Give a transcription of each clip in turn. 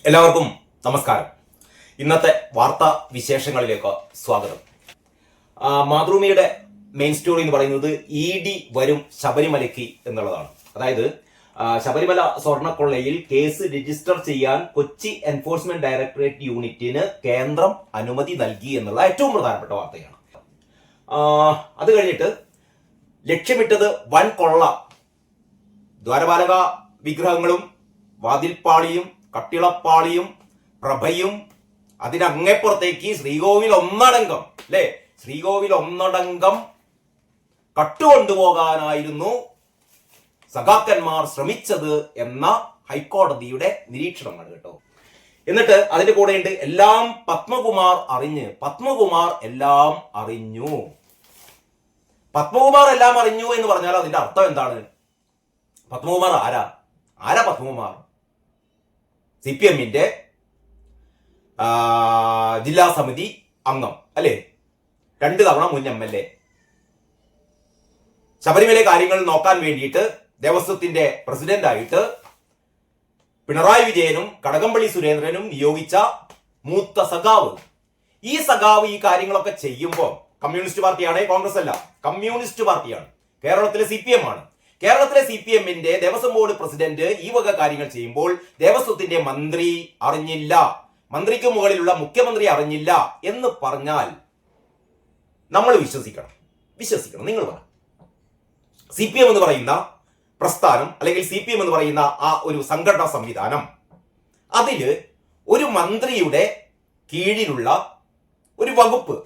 എല്ലാവർക്കും നമസ്കാരം. ഇന്നത്തെ വാർത്താ വിശേഷങ്ങളിലേക്ക് സ്വാഗതം. മാതൃഭൂമിയുടെ മെയിൻ സ്റ്റോറി എന്ന് പറയുന്നത് ED വരും ശബരിമലയ്ക്ക് എന്നുള്ളതാണ്. അതായത് ശബരിമല സ്വർണ്ണക്കൊള്ളയിൽ കേസ് രജിസ്റ്റർ ചെയ്യാൻ കൊച്ചി എൻഫോഴ്സ്മെന്റ് ഡയറക്ടറേറ്റ് യൂണിറ്റിന് കേന്ദ്രം അനുമതി നൽകി എന്നുള്ള ഏറ്റവും പ്രധാനപ്പെട്ട വാർത്തയാണ്. അത് കഴിഞ്ഞിട്ട് ലക്ഷ്യമിട്ടത് വൻ കൊള്ള, ദ്വാരപാലക വിഗ്രഹങ്ങളും വാതിൽപ്പാളിയും കട്ടിളപ്പാളിയും പ്രഭയും അതിനങ്ങേപ്പുറത്തേക്ക് ശ്രീകോവിൽ ഒന്നടങ്കം കട്ടുകൊണ്ടുപോകാനായിരുന്നു സഖാക്കന്മാർ ശ്രമിച്ചത് എന്ന ഹൈക്കോടതിയുടെ നിരീക്ഷണമാണ് കേട്ടോ. എന്നിട്ട് അതിന്റെ കൂടെയുണ്ട് എല്ലാം പത്മകുമാർ എല്ലാം അറിഞ്ഞു. പത്മകുമാർ എല്ലാം അറിഞ്ഞു എന്ന് പറഞ്ഞാൽ അതിന്റെ അർത്ഥം എന്താണ്? പത്മകുമാർ ആരാ പത്മകുമാർ? CPMന്റെ ജില്ലാ സമിതി അംഗം അല്ലേ, 2 തവണ മുൻ MLA. ശബരിമല കാര്യങ്ങൾ നോക്കാൻ വേണ്ടിയിട്ട് ദേവസ്വത്തിന്റെ പ്രസിഡന്റായിട്ട് പിണറായി വിജയനും കടകംപള്ളി സുരേന്ദ്രനും നിയോഗിച്ച മൂത്ത സഖാവ്. ഈ സഖാവ് ഈ കാര്യങ്ങളൊക്കെ ചെയ്യുമ്പോൾ കമ്മ്യൂണിസ്റ്റ് പാർട്ടിയാണ്, കോൺഗ്രസ് അല്ല, കമ്മ്യൂണിസ്റ്റ് പാർട്ടിയാണ്. കേരളത്തിലെ CPM ആണ്. കേരളത്തിലെ CPMന്റെ ദേവസ്വം ബോർഡ് പ്രസിഡന്റ് ഈ വക കാര്യങ്ങൾ ചെയ്യുമ്പോൾ ദേവസ്വത്തിന്റെ മന്ത്രി അറിഞ്ഞില്ല, മന്ത്രിക്ക് മുകളിലുള്ള മുഖ്യമന്ത്രി അറിഞ്ഞില്ല എന്ന് പറഞ്ഞാൽ നമ്മൾ വിശ്വസിക്കണം. നിങ്ങൾ പറ. CPM എന്ന് പറയുന്ന പ്രസ്ഥാനം അല്ലെങ്കിൽ CPM എന്ന് പറയുന്ന ആ ഒരു സംഘടനാ സംവിധാനം, അതില് ഒരു മന്ത്രിയുടെ കീഴിലുള്ള ഒരു വകുപ്പ്,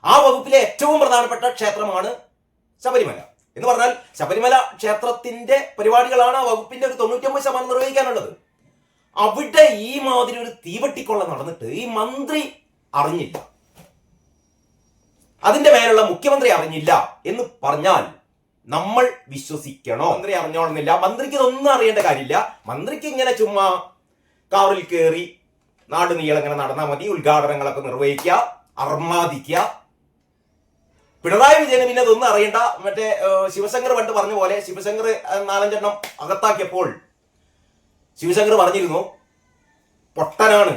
ആ വകുപ്പിലെ ഏറ്റവും പ്രധാനപ്പെട്ട ക്ഷേത്രമാണ് ശബരിമല എന്ന് പറഞ്ഞാൽ ശബരിമല ക്ഷേത്രത്തിന്റെ പരിപാടികളാണ് ആ വകുപ്പിന്റെ ഒരു 99% നിർവഹിക്കാനുള്ളത്. അവിടെ ഈ മാതിരി ഒരു തീവട്ടിക്കൊള്ള നടന്നിട്ട് ഈ മന്ത്രി അറിഞ്ഞില്ല, അതിന്റെ മേലുള്ള മുഖ്യമന്ത്രി അറിഞ്ഞില്ല എന്ന് പറഞ്ഞാൽ നമ്മൾ വിശ്വസിക്കണോ? മന്ത്രി അറിഞ്ഞോളുന്നില്ല, മന്ത്രിക്ക് ഇതൊന്നും അറിയേണ്ട കാര്യമില്ല. മന്ത്രിക്ക് ഇങ്ങനെ ചുമ്മാ കാറിൽ കയറി നാട് നീളങ്ങനെ നടന്നാൽ മതി, ഉദ്ഘാടനങ്ങളൊക്കെ നിർവഹിക്കുക, അർമാദിക്കുക. പിണറായി വിജയന് പിന്നെ ഇതൊന്നും അറിയണ്ട. മറ്റേ ശിവശങ്കർ പണ്ട് പറഞ്ഞ പോലെ, ശിവശങ്കർ 4-5 എണ്ണം അകത്താക്കിയപ്പോൾ ശിവശങ്കർ പറഞ്ഞിരുന്നു, പൊട്ടനാണ്,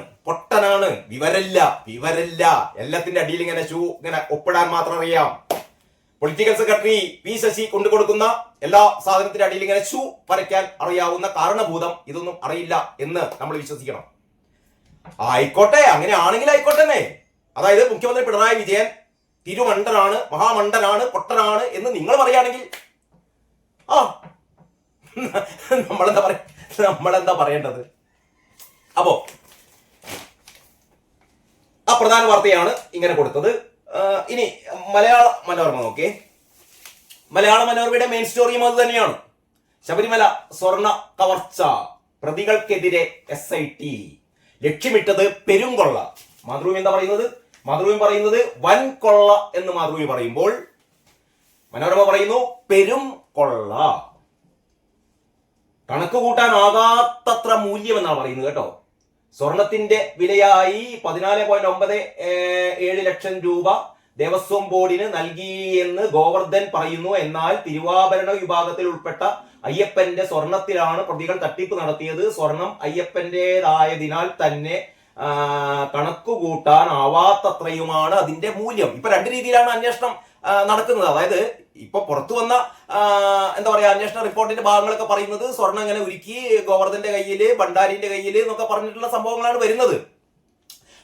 വിവരല്ല, എല്ലാത്തിന്റെ അടിയിൽ ഇങ്ങനെ ഒപ്പിടാൻ മാത്രം അറിയാം. പൊളിറ്റിക്കൽ സെക്രട്ടറി P ശശി കൊണ്ടു കൊടുക്കുന്ന എല്ലാ സാധനത്തിന്റെ അടിയിൽ ഇങ്ങനെ വരയ്ക്കാൻ അറിയാവുന്ന കാരണഭൂതം ഇതൊന്നും അറിയില്ല എന്ന് നമ്മൾ വിശ്വസിക്കണം. ആയിക്കോട്ടെ, അങ്ങനെ ആണെങ്കിൽ ആയിക്കോട്ടെ. അതായത് മുഖ്യമന്ത്രി പിണറായി വിജയൻ തിരുമണ്ടനാണ്, മഹാമണ്ടനാണ്, പൊട്ടനാണ് എന്ന് നിങ്ങൾ പറയുകയാണെങ്കിൽ നമ്മളെന്താ പറയേണ്ടത്? അപ്പോ ആ പ്രധാന വാർത്തയാണ് ഇങ്ങനെ കൊടുത്തത്. ഇനി മലയാള മനോരമ നോക്കേ. മലയാള മനോരമയുടെ മെയിൻ സ്റ്റോറിയും അത് തന്നെയാണ്. ശബരിമല സ്വർണ്ണ കവർച്ച, പ്രതികൾക്കെതിരെ SIT, ലക്ഷ്യമിട്ടത് പെരുംകൊള്ള. മാതൃഭൂമി എന്താ പറയുന്നത്? മാതൃഭൂമി പറയുന്നത് വൻ കൊള്ള എന്ന് മാതൃഭൂമി പറയുമ്പോൾ മനോരമ പറയുന്നു പെരും കൊള്ള. കണക്ക് കൂട്ടാനാകാത്തത്ര മൂല്യം എന്നാണ് പറയുന്നത് കേട്ടോ. സ്വർണത്തിന്റെ വിലയായി 14.97 ലക്ഷം രൂപ ദേവസ്വം ബോർഡിന് നൽകിയെന്ന് ഗോവർദ്ധൻ പറയുന്നു. എന്നാൽ തിരുവാഭരണ വിഭാഗത്തിൽ ഉൾപ്പെട്ട അയ്യപ്പന്റെ സ്വർണത്തിലാണ് പ്രതികൾ തട്ടിപ്പ് നടത്തിയത്. സ്വർണം അയ്യപ്പന്റേതായതിനാൽ തന്നെ കണക്കു കൂട്ടാനാവാത്തത്രയുമാണ് അതിന്റെ മൂല്യം. ഇപ്പൊ 2 രീതിയിലാണ് അന്വേഷണം നടക്കുന്നത്. അതായത് ഇപ്പൊ പുറത്തു വന്ന അന്വേഷണ റിപ്പോർട്ടിന്റെ ഭാഗങ്ങളൊക്കെ പറയുന്നത് സ്വർണ്ണം ഇങ്ങനെ ഉരുക്കി ഗോവർദ്ധന്റെ കയ്യില്, ഭണ്ഡാരിന്റെ കയ്യില് എന്നൊക്കെ പറഞ്ഞിട്ടുള്ള സംഭവങ്ങളാണ് വരുന്നത്.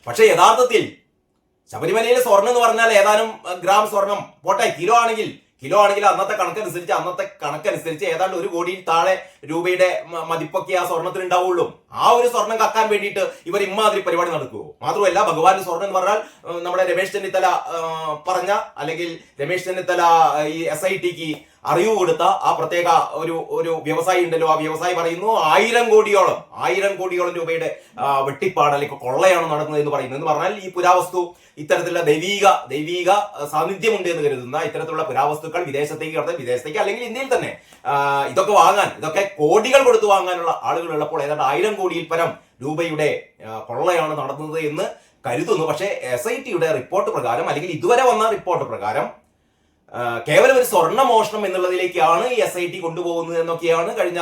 പക്ഷെ യഥാർത്ഥത്തിൽ ശബരിമലയിലെ സ്വർണ്ണം എന്ന് പറഞ്ഞാൽ ഏതാനും ഗ്രാം സ്വർണം പോട്ടെ, കിലോ ആണെങ്കിൽ അന്നത്തെ കണക്കനുസരിച്ച് ഏതാണ്ട് 1 കോടിയിൽ താഴെ രൂപയുടെ മതിപ്പൊക്കെ ആ സ്വർണത്തിന് ഉണ്ടാവുള്ളൂ. ആ ഒരു സ്വർണം കക്കാൻ വേണ്ടിയിട്ട് ഇവർ ഇമ്മാതിരി പരിപാടി നടക്കുമോ? മാത്രമല്ല, ഭഗവാന്റെ സ്വർണം എന്ന് പറഞ്ഞാൽ നമ്മുടെ രമേശ് ചെന്നിത്തല പറഞ്ഞ, അല്ലെങ്കിൽ രമേശ് ചെന്നിത്തല ഈ SITക്ക് അറിവ് കൊടുത്ത ആ പ്രത്യേക ഒരു വ്യവസായി ഉണ്ടല്ലോ, ആ വ്യവസായി പറയുന്നു 1000 കോടിയോളം രൂപയുടെ വെട്ടിപ്പാട് അല്ലെങ്കിൽ കൊള്ളയാണ് നടന്നത് എന്ന് പറയുന്നത്. എന്ന് പറഞ്ഞാൽ ഈ പുരാവസ്തു, ഇത്തരത്തിലുള്ള ദൈവീക സാന്നിധ്യമുണ്ട് എന്ന് കരുതുന്ന ഇത്തരത്തിലുള്ള പുരാവസ്തുക്കൾ വിദേശത്തേക്ക് കടത്താൻ, വിദേശത്തേക്ക് അല്ലെങ്കിൽ ഇന്ത്യയിൽ തന്നെ ഇതൊക്കെ കോടികൾ കൊടുത്തു വാങ്ങാനുള്ള ആളുകൾ ഉള്ളപ്പോൾ ഏതാണ്ട് 1000 കോടിയിൽ പരം രൂപയുടെ കൊള്ളയാണ് നടന്നത് എന്ന് കരുതുന്നു. പക്ഷേ SITയുടെ റിപ്പോർട്ട് പ്രകാരം, അല്ലെങ്കിൽ ഇതുവരെ വന്ന റിപ്പോർട്ട് പ്രകാരം കേവലം ഒരു സ്വർണ്ണ മോഷണം എന്നുള്ളതിലേക്കാണ് ഈ SIT കൊണ്ടുപോകുന്നത് എന്നൊക്കെയാണ് കഴിഞ്ഞ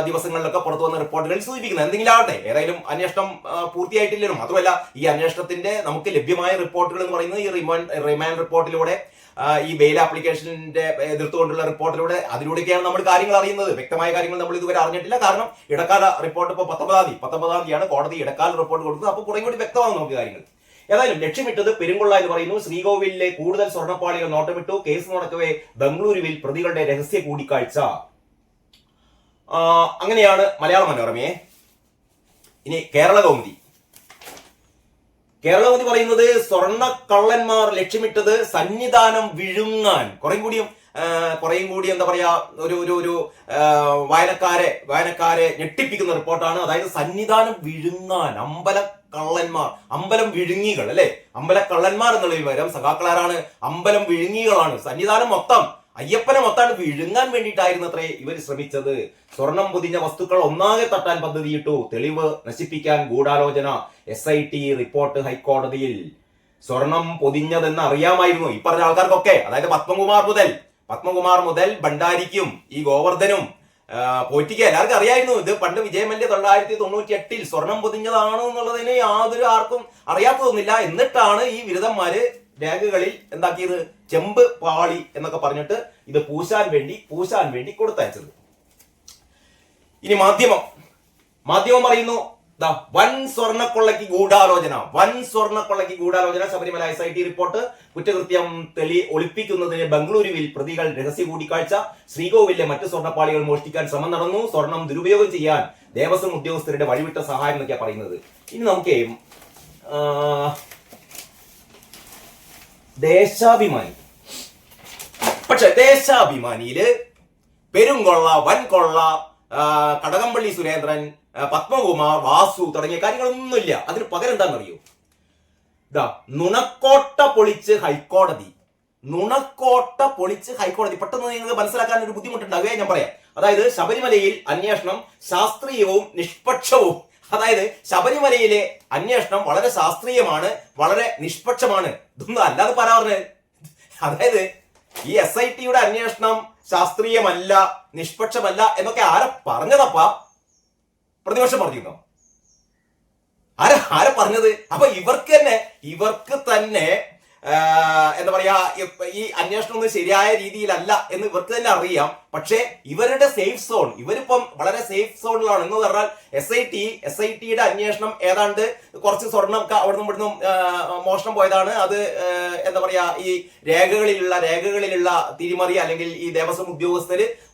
ദിവസങ്ങളിലൊക്കെ പുറത്തു വന്ന റിപ്പോർട്ടുകളിൽ സൂചിപ്പിക്കുന്നത്. എന്തെങ്കിലും ആവട്ടെ, ഏതായാലും അന്വേഷണം പൂർത്തിയായിട്ടില്ലല്ലോ. മാത്രമല്ല ഈ അന്വേഷണത്തിന്റെ നമുക്ക് ലഭ്യമായ റിപ്പോർട്ടുകൾ എന്ന് പറയുന്നത് ഈ റിമാൻഡ് റിപ്പോർട്ടിലൂടെ, ഈ ബെയിൽ ആപ്ലിക്കേഷന്റെ എതിർത്തുകൊണ്ടുള്ള റിപ്പോർട്ടിലൂടെ, അതിലൂടെയൊക്കെയാണ് നമ്മൾ കാര്യങ്ങൾ അറിയുന്നത്. വ്യക്തമായ കാര്യങ്ങൾ നമ്മൾ ഇതുവരെ അറിഞ്ഞിട്ടില്ല. കാരണം ഇടക്കാല റിപ്പോർട്ട് ഇപ്പോൾ 19-ാം തീയതിയാണ് കോടതി ഇടക്കാല റിപ്പോർട്ട് കൊടുത്തത്. അപ്പോൾ കുറേ കൂടി വ്യക്തമാകും നമുക്ക് കാര്യങ്ങൾ. ഏതായാലും ലക്ഷ്യമിട്ടത് പെരുങ്കൊള്ള എന്ന് പറയുന്നു. ശ്രീകോവിലിലെ കൂടുതൽ സ്വർണ്ണപ്പാളികൾ നോട്ടമിട്ടു. കേസ് നടക്കവേ ബംഗളൂരുവിൽ പ്രതികളുടെ രഹസ്യ കൂടിക്കാഴ്ച. അങ്ങനെയാണ് മലയാള മനോരമയെ. ഇനി കേരള കൗമുദി പറയുന്നത് സ്വർണ്ണ കള്ളന്മാർ ലക്ഷ്യമിട്ടത് സന്നിധാനം വിഴുങ്ങാൻ. കുറേയും കൂടി എന്താ പറയാ, ഒരു വായനക്കാരെ ഞെട്ടിപ്പിക്കുന്ന റിപ്പോർട്ടാണ്. അതായത് സന്നിധാനം വിഴുങ്ങാൻ, അമ്പലം വിഴുങ്ങികൾ അല്ലെ, അമ്പലക്കള്ളന്മാർ എന്നുള്ളതിൽ പകരം സഖാക്കളാരാണ്, അമ്പലം വിഴുങ്ങികളാണ്. സന്നിധാനം മൊത്തം, അയ്യപ്പനെ മൊത്തം വിഴുങ്ങാൻ വേണ്ടിയിട്ടായിരുന്നു അത്രേ ഇവർ ശ്രമിച്ചത്. സ്വർണം പൊതിഞ്ഞ വസ്തുക്കൾ ഒന്നാകെ തട്ടാൻ പദ്ധതിയിട്ടു. തെളിവ് നശിപ്പിക്കാൻ ഗൂഢാലോചന. SIT റിപ്പോർട്ട് ഹൈക്കോടതിയിൽ. സ്വർണം പൊതിഞ്ഞതെന്ന് അറിയാമായിരുന്നു ഈ പറഞ്ഞ ആൾക്കാർക്കൊക്കെ. അതായത് പത്മകുമാർ മുതൽ ഭണ്ഡാരിക്കും ഈ ഗോവർദ്ധനും പോറ്റിക്ക് എല്ലാവർക്കും അറിയായിരുന്നു. ഇത് പണ്ട് വിജയമല്യ 1998 സ്വർണം പൊതിഞ്ഞതാണ് എന്നുള്ളതിന് ആർക്കും അറിയാത്തതൊന്നുമില്ല. എന്നിട്ടാണ് ഈ ബിരുദന്മാര് രേഖകളിൽ എന്താക്കിയത്, ചെമ്പ് പാളി എന്നൊക്കെ പറഞ്ഞിട്ട് ഇത് പൂശാൻ വേണ്ടി കൊടുത്തയച്ചത്. ഇനി മാധ്യമം പറയുന്നു വൻ സ്വർണ്ണക്കൊള്ളയ്ക്ക് ഗൂഢാലോചന. Sabarimala SIT report. കുറ്റകൃത്യം ഒളിപ്പിക്കുന്നതിന് ബംഗളൂരുവിൽ പ്രതികൾ രഹസ്യ കൂടിക്കാഴ്ച. ശ്രീകോവിലെ മറ്റ് സ്വർണ്ണപ്പാളികൾ മോഷ്ടിക്കാൻ ശ്രമം നടന്നു. സ്വർണം ദുരുപയോഗം ചെയ്യാൻ ദേവസ്വം ഉദ്യോഗസ്ഥരുടെ വഴിവിട്ട സഹായം എന്നൊക്കെയാ പറയുന്നത്. ഇനി നമുക്ക് ദേശാഭിമാനി. പക്ഷെ ദേശാഭിമാനിയില് പെരുങ്കൊള്ള, വൻകൊള്ള, കടകംപള്ളി സുരേന്ദ്രൻ, പത്മകുമാർ, വാസു തുടങ്ങിയ കാര്യങ്ങളൊന്നുമില്ല. അതിന് പകരം എന്താണെന്നറിയോ, നുണക്കോട്ട പൊളിച്ച് ഹൈക്കോടതി. പെട്ടെന്ന് നിങ്ങൾക്ക് മനസ്സിലാക്കാൻ ഒരു ബുദ്ധിമുട്ടുണ്ടാവുക, ഞാൻ പറയാം. അതായത് ശബരിമലയിൽ അന്വേഷണം ശാസ്ത്രീയവും നിഷ്പക്ഷവും. അതായത് ശബരിമലയിലെ അന്വേഷണം വളരെ ശാസ്ത്രീയമാണ്, വളരെ നിഷ്പക്ഷമാണ്. ഇതൊന്നും അല്ലാതെ പറഞ്ഞത്. അതായത് ഈ SITയുടെ അന്വേഷണം ശാസ്ത്രീയമല്ല, നിഷ്പക്ഷമല്ല എന്നൊക്കെ ആരെ പറഞ്ഞതപ്പാ? പ്രതിപക്ഷം പറഞ്ഞിരുന്നോ? ആരെ പറഞ്ഞത്? അപ്പൊ ഇവർക്ക് തന്നെ എന്താ പറയാ, ഈ അന്വേഷണം ഒന്നും ശരിയായ രീതിയിലല്ല എന്ന് ഇവർക്ക് തന്നെ അറിയാം. പക്ഷേ ഇവരുടെ സേഫ് സോൺ, ഇവരിപ്പം വളരെ സേഫ് സോണിലാണ്. എന്ന് പറഞ്ഞാൽ SITയുടെ അന്വേഷണം ഏതാണ്ട് കുറച്ച് സ്വർണം അവിടുന്ന് ഇവിടുന്ന് മോഷണം പോയതാണ്. അത് എന്താ പറയാ, ഈ രേഖകളിലുള്ള തിരിമറി, അല്ലെങ്കിൽ ഈ ദേവസ്വം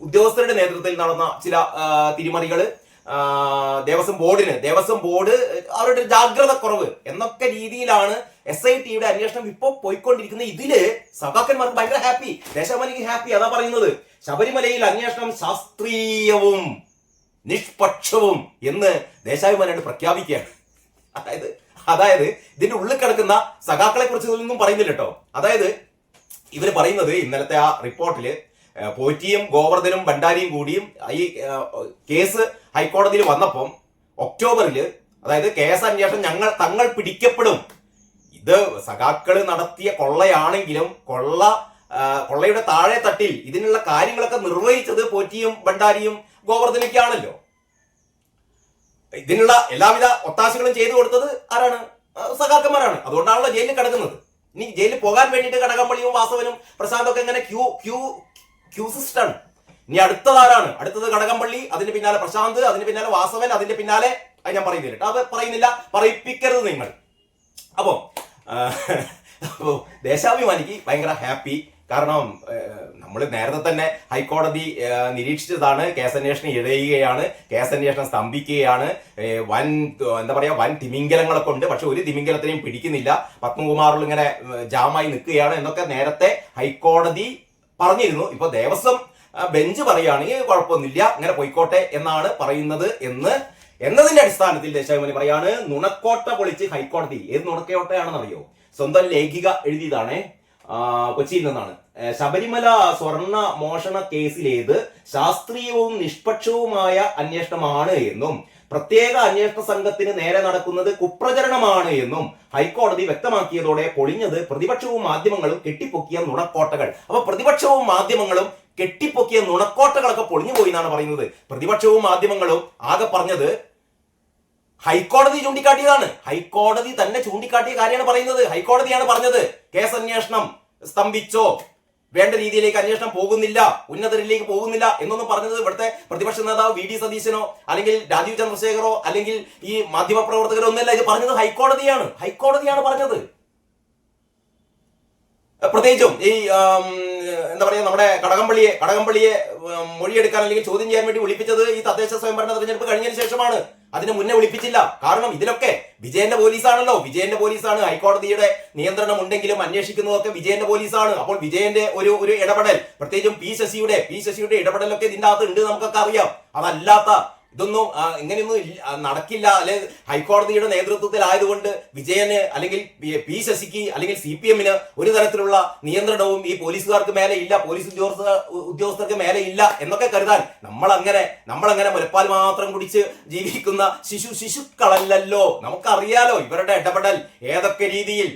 ഉദ്യോഗസ്ഥരുടെ നേതൃത്വത്തിൽ നടന്ന ചില തിരിമറികള്, ദേവസ്വം ബോർഡ് അവരുടെ ജാഗ്രത കുറവ് എന്നൊക്കെ രീതിയിലാണ് SITയുടെ അന്വേഷണം ഇപ്പോൾ പോയിക്കൊണ്ടിരിക്കുന്നത്. ഇതില് സഖാക്കന്മാർക്ക് ഭയങ്കര ഹാപ്പി, ദേശാഭിമാനിക്ക് ഹാപ്പി. അതാ പറയുന്നത് ശബരിമലയിൽ അന്വേഷണം ശാസ്ത്രീയവും നിഷ്പക്ഷവും എന്ന് ദേശാഭിമാനിയോട് പ്രഖ്യാപിക്കുകയാണ്. അതായത് ഇതിന്റെ ഉള്ളിൽ കിടക്കുന്ന സഖാക്കളെ കുറിച്ച് ഒന്നും പറയുന്നില്ല കേട്ടോ. അതായത് ഇവര് പറയുന്നത്, ഇന്നലത്തെ ആ റിപ്പോർട്ടില് പോറ്റിയും ഗോവർദ്ധനും ഭണ്ഡാരിയും കൂടിയും ഈ കേസ് ഹൈക്കോടതിയിൽ വന്നപ്പം ഒക്ടോബറില്, അതായത് കേസ് അന്വേഷണം തങ്ങൾ പിടിക്കപ്പെടും, ഇത് സഖാക്കള് നടത്തിയ കൊള്ളയാണെങ്കിലും കൊള്ളയുടെ താഴെ തട്ടിൽ ഇതിനുള്ള കാര്യങ്ങളൊക്കെ നിർവഹിച്ചത് പോറ്റിയും ഭണ്ഡാരിയും ഗോവർദ്ധനൊക്കെയാണല്ലോ. ഇതിനുള്ള എല്ലാവിധ ഒത്താശകളും ചെയ്തു കൊടുത്തത് ആരാണ്? സഖാക്കന്മാരാണ്. അതുകൊണ്ടാണല്ലോ ജയിലിൽ കിടക്കുന്നത്. ഇനി ജയിലിൽ പോകാൻ വേണ്ടിയിട്ട് കടകംപള്ളിയും വാസവനും പ്രസാദൊക്കെ ഇങ്ങനെ ക്യൂ സിസ്റ്റാണ്. ഇനി അടുത്തതാരാണ്? അടുത്തത് കടകംപള്ളി, അതിന് പിന്നാലെ പ്രശാന്ത്, അതിന് പിന്നാലെ വാസവൻ, അതിന്റെ പിന്നാലെ ഞാൻ പറയുന്നില്ല, പറയിപ്പിക്കരുത് നിങ്ങൾ. അപ്പോ ദേശാഭിമാനിക്ക് ഭയങ്കര ഹാപ്പി. കാരണം നമ്മൾ നേരത്തെ തന്നെ ഹൈക്കോടതി നിരീക്ഷിച്ചതാണ്. കേസന്വേഷണം ഇഴയുകയാണ്, കേസന്വേഷണം സ്തംഭിക്കുകയാണ്, വൻ തിമിംഗലങ്ങളൊക്കെ ഉണ്ട്. പക്ഷെ ഒരു തിമിംഗലത്തിനെയും പിടിക്കുന്നില്ല, പത്മകുമാറിൽ ഇങ്ങനെ ജാമായി നിൽക്കുകയാണ് എന്നൊക്കെ നേരത്തെ ഹൈക്കോടതി പറഞ്ഞിരുന്നു. ഇപ്പൊ ദേവസ്വം ബെഞ്ച് പറയുകയാണെങ്കിൽ കുഴപ്പമൊന്നുമില്ല, ഇങ്ങനെ പോയിക്കോട്ടെ എന്നാണ് പറയുന്നത് എന്നതിന്റെ അടിസ്ഥാനത്തിൽ ദേശാഭിമാനി പറയാണ് നുണക്കോട്ട പൊളിച്ച് ഹൈക്കോടതി. ഏത് നുണക്കോട്ടയാണെന്ന് അറിയോ? സ്വന്തം ലേഖിക എഴുതിയതാണ്, കൊച്ചിയിൽ നിന്നാണ്. ശബരിമല സ്വർണ്ണ മോഷണ കേസിലേത് ശാസ്ത്രീയവും നിഷ്പക്ഷവുമായ അന്വേഷണമാണ് എന്നും പ്രത്യേക അന്വേഷണ സംഘത്തിന് നേരെ നടക്കുന്നത് കുപ്രചരണമാണ് എന്നും ഹൈക്കോടതി വ്യക്തമാക്കിയതോടെ പൊളിഞ്ഞത് പ്രതിപക്ഷവും മാധ്യമങ്ങളും കെട്ടിപ്പൊക്കിയ നുണക്കോട്ടകൾ. അപ്പൊ പ്രതിപക്ഷവും മാധ്യമങ്ങളും കെട്ടിപ്പൊക്കിയ നുണക്കോട്ടകളൊക്കെ പൊളിഞ്ഞു പോയി എന്നാണ് പറയുന്നത്. പ്രതിപക്ഷവും മാധ്യമങ്ങളും ആകെ പറഞ്ഞത് ഹൈക്കോടതി ചൂണ്ടിക്കാട്ടിയതാണ്. ഹൈക്കോടതി തന്നെ ചൂണ്ടിക്കാട്ടിയ കാര്യമാണ് പറയുന്നത്. ഹൈക്കോടതിയാണ് പറഞ്ഞത് കേസ് അന്വേഷണം സ്തംഭിച്ചോ, വേണ്ട രീതിയിലേക്ക് അന്വേഷണം പോകുന്നില്ല, ഉന്നതരിലേക്ക് പോകുന്നില്ല എന്നൊന്നും പറഞ്ഞത് ഇവിടുത്തെ പ്രതിപക്ഷ നേതാവ് വി ഡി സതീശനോ അല്ലെങ്കിൽ രാജീവ് ചന്ദ്രശേഖരോ അല്ലെങ്കിൽ ഈ മാധ്യമ പ്രവർത്തകരോ ഒന്നല്ല. ഇത് പറഞ്ഞത് ഹൈക്കോടതിയാണ് പറഞ്ഞത്. പ്രത്യേകിച്ചും ഈ എന്താ പറയാ, നമ്മുടെ കടകംപള്ളിയെ മൊഴിയെടുക്കാൻ അല്ലെങ്കിൽ ചോദ്യം ചെയ്യാൻ വേണ്ടി വിളിപ്പിച്ചത് ഈ തദ്ദേശ സ്വയംഭരണ തെരഞ്ഞെടുപ്പ് കഴിഞ്ഞതിന് ശേഷമാണ്. അതിന് മുന്നേ വിളിപ്പിച്ചില്ല. കാരണം ഇതിലൊക്കെ വിജയന്റെ പോലീസാണല്ലോ, വിജയന്റെ പോലീസാണ്. ഹൈക്കോടതിയുടെ നിയന്ത്രണം ഉണ്ടെങ്കിലും അന്വേഷിക്കുന്നതൊക്കെ വിജയന്റെ പോലീസാണ്. അപ്പോൾ വിജയന്റെ ഒരു ഇടപെടൽ, പ്രത്യേകിച്ചും പി ശശിയുടെ ഇടപെടലൊക്കെ ഇതിന്റെ അകത്ത് ഉണ്ട്, നമുക്കൊക്കെ അറിയാം. അതല്ലാത്ത ഇതൊന്നും ഇങ്ങനെയൊന്നും നടക്കില്ല. അല്ലെ ഹൈക്കോടതിയുടെ നേതൃത്വത്തിലായതുകൊണ്ട് വിജയന് അല്ലെങ്കിൽ പി ശശിക്ക് അല്ലെങ്കിൽ CPM ഒരു തരത്തിലുള്ള നിയന്ത്രണവും ഈ പോലീസുകാർക്ക് മേലെ ഇല്ല, പോലീസ് ഉദ്യോഗസ്ഥർക്ക് മേലെ ഇല്ല എന്നൊക്കെ കരുതാൻ നമ്മളങ്ങനെ മുലപ്പാൽ മാത്രം കുടിച്ച് ജീവിക്കുന്ന ശിശുക്കളല്ലല്ലോ. നമുക്കറിയാലോ ഇവരുടെ ഇടപെടൽ ഏതൊക്കെ രീതിയിൽ,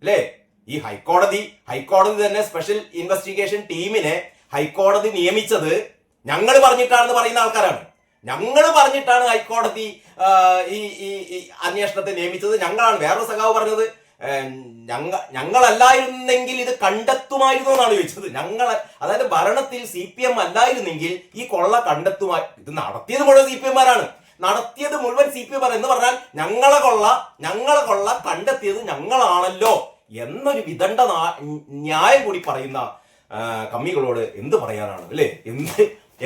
അല്ലേ? ഈ ഹൈക്കോടതി തന്നെ സ്പെഷ്യൽ ഇൻവെസ്റ്റിഗേഷൻ ടീമിനെ ഹൈക്കോടതി നിയമിച്ചത് ഞങ്ങൾ പറഞ്ഞിട്ടാണെന്ന് പറയുന്ന ആൾക്കാരാണ്. ഞങ്ങൾ പറഞ്ഞിട്ടാണ് ഹൈക്കോടതി ഈ അന്വേഷണത്തെ നിയമിച്ചത്. ഞങ്ങളാണ്. വേറൊരു സഖാവ് പറഞ്ഞത് ഞങ്ങളല്ലായിരുന്നെങ്കിൽ ഇത് കണ്ടെത്തുമായിരുന്നു എന്നാണ് ചോദിച്ചത്. അതായത് ഭരണത്തിൽ CPM അല്ലായിരുന്നെങ്കിൽ ഈ കൊള്ള ഇത് നടത്തിയത് മുഴുവൻ CPM-മാരാണ്. നടത്തിയത് മുഴുവൻ CPM എന്ന് പറഞ്ഞാൽ ഞങ്ങളെ കൊള്ള കണ്ടെത്തിയത് ഞങ്ങളാണല്ലോ എന്നൊരു വിദണ്ഡ ന്യായം കൂടി പറയുന്ന കമ്മികളോട് എന്ത് പറയാനാണ്, അല്ലേ?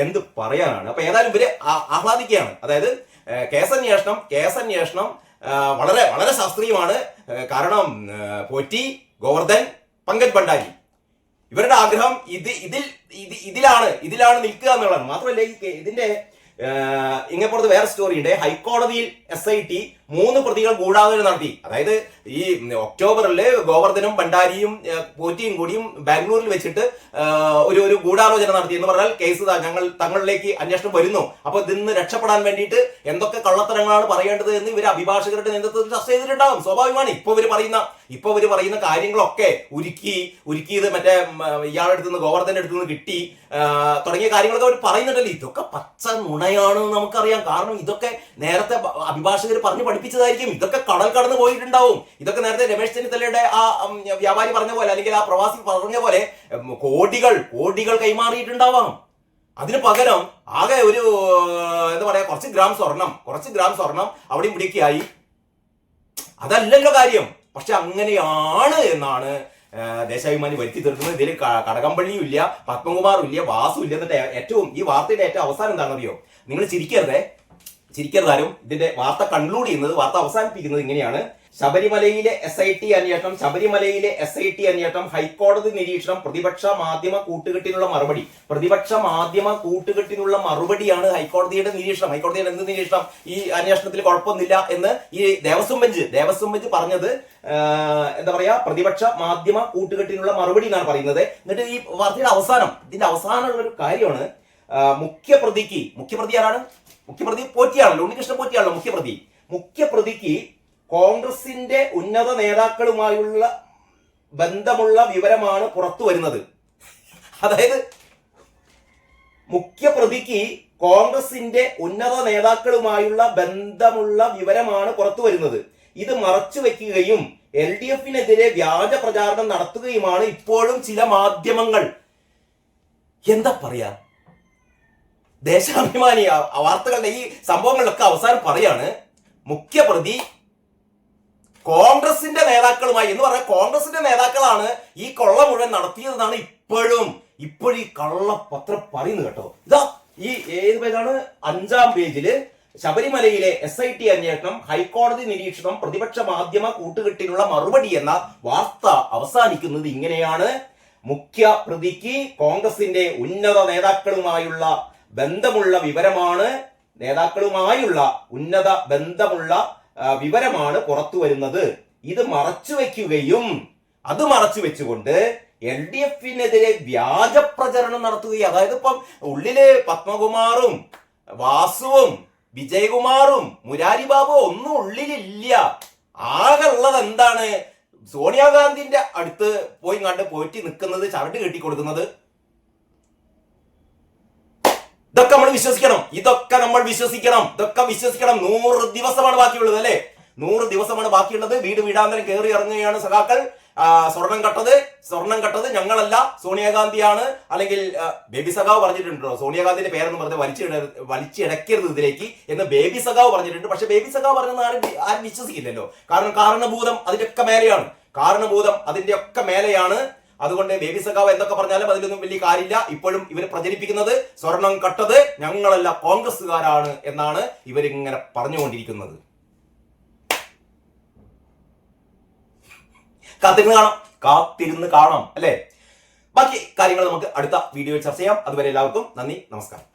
എന്ത് പറയാനാണ്? അപ്പൊ ഏതായാലും ഇവര് ആഹ്ലാദിക്കുകയാണ്. അതായത് കേസന്വേഷണം വളരെ വളരെ ശാസ്ത്രീയമാണ്. കാരണം പോറ്റി, ഗോവർദ്ധൻ, പങ്കജ് ഭണ്ഡാരി ഇവരുടെ ആഗ്രഹം ഇതിലാണ് നിൽക്കുക എന്നുള്ളതാണ്. മാത്രമല്ല ഇതിന്റെ ഇങ്ങപ്പുറത്ത് വേറെ സ്റ്റോറി ഉണ്ട്. ഹൈക്കോടതിയിൽ SIT 3 പ്രതികൾ ഗൂഢാലോചന നടത്തി. അതായത് ഈ ഒക്ടോബറിൽ ഗോവർദ്ധനും ഭണ്ഡാരിയും പോറ്റിയും കൂടിയും ബാംഗ്ലൂരിൽ വെച്ചിട്ട് ഒരു ഗൂഢാലോചന നടത്തി എന്ന് പറഞ്ഞാൽ കേസ് തങ്ങളിലേക്ക് അന്വേഷണം വരുന്നു. അപ്പൊ ഇതിന്ന് രക്ഷപ്പെടാൻ വേണ്ടിയിട്ട് എന്തൊക്കെ കള്ളത്തരങ്ങളാണ് പറയേണ്ടത് എന്ന് ഇവർ അഭിഭാഷകരുടെ നേതൃത്വത്തിൽ ചർച്ച ചെയ്തിട്ടുണ്ടാവും. സ്വാഭാവികമാണ്. ഇപ്പൊ ഇവര് പറയുന്ന കാര്യങ്ങളൊക്കെ ഉരുക്കിയത് മറ്റേ ഇയാളുടെ അടുത്തുനിന്ന്, ഗോവർദ്ധന്റെ അടുത്തുനിന്ന് കിട്ടി തുടങ്ങിയ കാര്യങ്ങളൊക്കെ അവർ പറയുന്നുണ്ടല്ലോ. ഇതൊക്കെ പച്ച നുണയാണെന്ന് നമുക്കറിയാം. കാരണം ഇതൊക്കെ നേരത്തെ അഭിഭാഷകർ പറഞ്ഞു പഠിപ്പിച്ചതായിരിക്കും. ഇതൊക്കെ കടൽ കടന്ന് പോയിട്ടുണ്ടാവും. ഇതൊക്കെ നേരത്തെ രമേശ് ചെന്നിത്തലയുടെ ആ വ്യാപാരി പറഞ്ഞ പോലെ അല്ലെങ്കിൽ ആ പ്രവാസി പറഞ്ഞ പോലെ കോടികൾ കൈമാറിയിട്ടുണ്ടാവാം. അതിന് പകരം ആകെ ഒരു എന്താ പറയാ കുറച്ച് ഗ്രാം സ്വർണം അവിടെയും ഇവിടേക്ക് ആയി. അതല്ലല്ലോ കാര്യം. പക്ഷെ അങ്ങനെയാണ് എന്നാണ് ദേശാഭിമാനി വരുത്തി തീർക്കുന്നത്. ഇതിൽ കടകംപള്ളിയും ഇല്ല, പത്മകുമാറും ഇല്ല, വാസു ഇല്ല. എന്നിട്ട് ഈ വാർത്തയുടെ ഏറ്റവും അവസാനം എന്താണെന്നറിയോ? നിങ്ങൾ ചിരിക്കരുതാരും. ഇതിന്റെ വാർത്ത കൺക്ലൂഡ് ചെയ്യുന്നത്, വാർത്ത അവസാനിപ്പിക്കുന്നത് ഇങ്ങനെയാണ്: ശബരിമലയിലെ SIT അന്വേഷണം ഹൈക്കോടതി നിരീക്ഷണം, പ്രതിപക്ഷ മാധ്യമ കൂട്ടുകെട്ടിനുള്ള മറുപടിയാണ് ഹൈക്കോടതിയുടെ നിരീക്ഷണം. ഹൈക്കോടതിയുടെ എന്ത് നിരീക്ഷണം? ഈ അന്വേഷണത്തിൽ കുഴപ്പമൊന്നുമില്ല എന്ന് ഈ ദേവസ്വം ബെഞ്ച് പറഞ്ഞത് എന്താ പറയാ, പ്രതിപക്ഷ മാധ്യമ കൂട്ടുകെട്ടിനുള്ള മറുപടി എന്നാണ് പറയുന്നത്. എന്നിട്ട് ഈ വാർത്തയുടെ ഇതിന്റെ അവസാനമുള്ള ഒരു കാര്യമാണ്, മുഖ്യപ്രതി ആരാണ്? മുഖ്യപ്രതി പോറ്റിയാണല്ലോ, ഉണ്ണികൃഷ്ണൻ പോറ്റിയാണല്ലോ മുഖ്യപ്രതിക്ക് കോൺഗ്രസിന്റെ ഉന്നത നേതാക്കളുമായുള്ള ബന്ധമുള്ള വിവരമാണ് പുറത്തു വരുന്നത്. അതായത് മുഖ്യപ്രതിക്ക് കോൺഗ്രസിന്റെ ഉന്നത നേതാക്കളുമായുള്ള ബന്ധമുള്ള വിവരമാണ് പുറത്തു വരുന്നത്. ഇത് മറച്ചു വെക്കുകയും LDF-നെതിരെ വ്യാജ പ്രചാരണം നടത്തുകയുമാണ് ഇപ്പോഴും ചില മാധ്യമങ്ങൾ. എന്താ പറയാ, ദേശാഭിമാനി വാർത്തകളുടെ ഈ സംഭവങ്ങളിലൊക്കെ അവസാനം പറയാണ്, മുഖ്യപ്രതി കോൺഗ്രസിന്റെ നേതാക്കളുമായി എന്ന് പറഞ്ഞാൽ കോൺഗ്രസിന്റെ നേതാക്കളാണ് ഈ കൊള്ള മുഴുവൻ നടത്തിയതെന്നാണ് ഇപ്പോഴും ഈ കള്ളപത്രം പറയുന്നത് കേട്ടോ. ഇതാ ഈ ഏത് പേജാണ്? 5-ാം പേജില് ശബരിമലയിലെ SIT അന്വേഷണം, ഹൈക്കോടതി നിരീക്ഷണം, പ്രതിപക്ഷ മാധ്യമ കൂട്ടുകെട്ടിനുള്ള മറുപടി എന്ന വാർത്ത അവസാനിക്കുന്നത് ഇങ്ങനെയാണ്: മുഖ്യപ്രതിക്ക് കോൺഗ്രസിന്റെ ഉന്നത നേതാക്കളുമായുള്ള വിവരമാണ് പുറത്തു വരുന്നത്. ഇത് മറച്ചു വെച്ചുകൊണ്ട് LDF-നെതിരെ വ്യാജ പ്രചരണം നടത്തുകയും, അതായത് ഇപ്പം ഉള്ളില് പത്മകുമാറും വാസുവും വിജയകുമാറും മുരാരി ബാബു ഒന്നും ഉള്ളിലില്ല. ആകെ ഉള്ളത് എന്താണ്? സോണിയാഗാന്ധിന്റെ അടുത്ത് പോയി പോറ്റി നിൽക്കുന്നത്, ചരട് കെട്ടിക്കൊടുക്കുന്നത്. ഇതൊക്കെ നമ്മൾ വിശ്വസിക്കണം, ഇതൊക്കെ 100 ദിവസമാണ് ബാക്കിയുള്ളത് അല്ലെ, 100 ദിവസമാണ് ബാക്കിയുള്ളത്. വീട് വീടാന്തരം കയറി ഇറങ്ങുകയാണ് സഖാക്കൾ. സ്വർണം കട്ടത് ഞങ്ങളല്ല, സോണിയാഗാന്ധിയാണ്. അല്ലെങ്കിൽ ബേബി സഖാവ് പറഞ്ഞിട്ടുണ്ടോ, സോണിയാഗാന്ധിന്റെ പേരൊന്നും വെറുതെ വലിച്ചിടക്കരുത് ഇതിലേക്ക് എന്ന് ബേബി സഖാവ് പറഞ്ഞിട്ടുണ്ട്. പക്ഷെ ബേബി സഖാവ് പറഞ്ഞത് ആരും വിശ്വസിക്കില്ലല്ലോ. കാരണം കാരണഭൂതം അതിന്റെ ഒക്കെ മേലെയാണ്. അതുകൊണ്ട് ബേബി സഖാവ് എന്തൊക്കെ പറഞ്ഞാലും അതിലൊന്നും വലിയ കാര്യമില്ല. ഇപ്പോഴും ഇവർ പ്രചരിപ്പിക്കുന്നത് സ്വർണം കട്ടത് ഞങ്ങളല്ല, കോൺഗ്രസ്സുകാരാണ് എന്നാണ് ഇവരിങ്ങനെ പറഞ്ഞുകൊണ്ടിരിക്കുന്നത്. കാത്തിരുന്ന് കാണാം അല്ലെ. ബാക്കി കാര്യങ്ങൾ നമുക്ക് അടുത്ത വീഡിയോയിൽ ചർച്ച ചെയ്യാം. അതുവരെ എല്ലാവർക്കും നന്ദി, നമസ്കാരം.